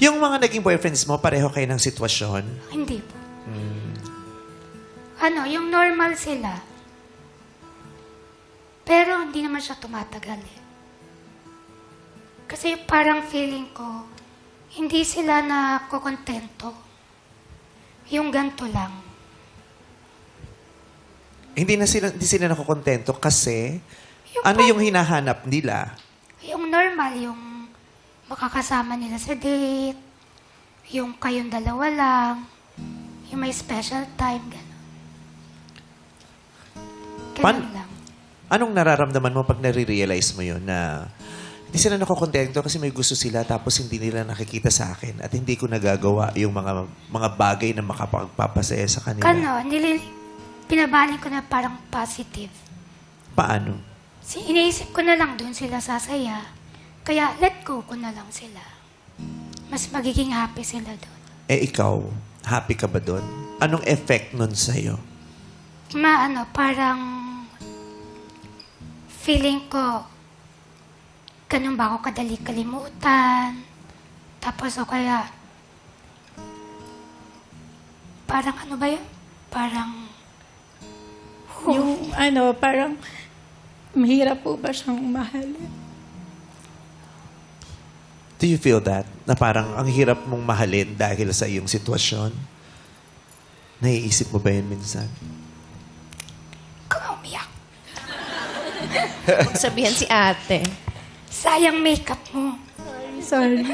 Yung mga naging boyfriends mo, pareho kayo ng sitwasyon? Hindi po. Yung normal sila. Pero hindi naman siya tumatagal eh. Kasi parang feeling ko, hindi sila nakokontento. Yung ganito lang. Hindi sila nakokontento kasi Yung ano yung hinahanap nila? Yung normal, yung makakasama nila sa date, yung kayong dalawa lang, yung may special time, gano'n. Ganun lang. Anong nararamdaman mo pag nare-realize mo yun na hindi sila nakokontento kasi may gusto sila tapos hindi nila nakikita sa akin at hindi ko nagagawa yung mga bagay na makapagpapasaya sa kanila? Pinabaling ko na parang positive. Paano? Iniisip ko na lang doon sila sasaya. Kaya let go ko na lang sila. Mas magiging happy sila doon. Eh ikaw, happy ka ba doon? Anong effect nun sa'yo? Parang feeling ko ganun ba ako kadali kalimutan. Tapos o kaya parang ano ba yun? Parang Yung parang mahirap po ba siyang mahalin? Do you feel that? Na parang ang hirap mong mahalin dahil sa iyong sitwasyon? Naiisip mo ba yun minsan? kung umiyak. Sabihan si ate. Sayang makeup mo. Sorry.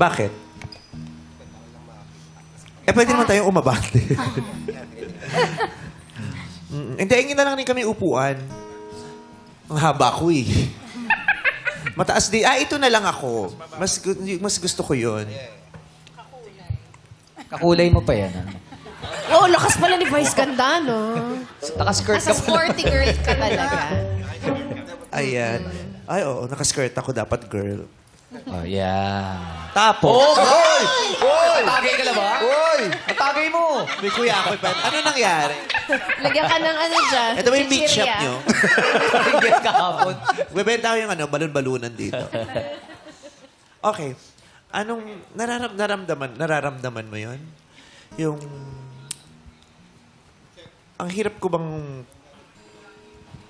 Bakit? Eh, pwede naman tayong umabante. Hindi, hingin na lang din kami upuan. Ang haba ko eh. Mataas din. Ito na lang ako. Mas gusto ko yun. Kakulay mo pa yan. Oo, lakas pala ni Vice ganda, no? Naka-skirt As a sporty girl ka talaga. Ayan. Ay, oo. Nakaskirt ako dapat, girl. Oh, yeah. Tapos. Hoy! Hoy! Natagay ka na ba? Hoy! Natagay mo! May kuya ako. Ano nangyari? Lagyan ka ng ano dyan. Ito ba yung meat shop chichirya. nyo? Tingin kahapon. Bebenta ko yung balon-balunan dito. Okay. Anong nararamdaman mo yon? Yung... Ang hirap ko bang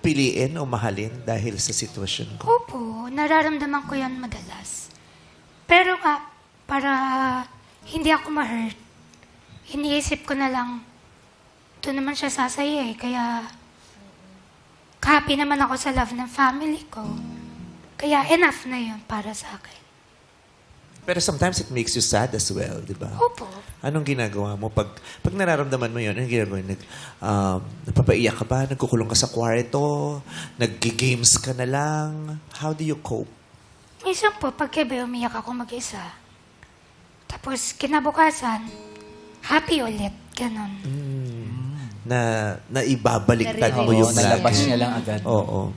piliin o mahalin dahil sa sitwasyon ko? Opo, nararamdaman ko yan madalas. Pero para hindi ako ma-hurt, iniisip ko na lang, doon naman siya sasaya eh. Kaya, happy naman ako sa love ng family ko. Kaya enough na yun para sa akin. Pero sometimes it makes you sad as well, di ba? Opo. Anong ginagawa mo? Pag nararamdaman mo yun, anong ginagawa mo? Napapaiyak ka ba? Nagkukulong ka sa kwarto? Nag-games ka na lang? How do you cope? Minsan po, pagkabi umiyak ako mag-isa. Tapos kinabukasan, happy ulit. Ganon. Na ibabaliktad mo Oo, yung nalabas lagi. niya lang agad. Oo.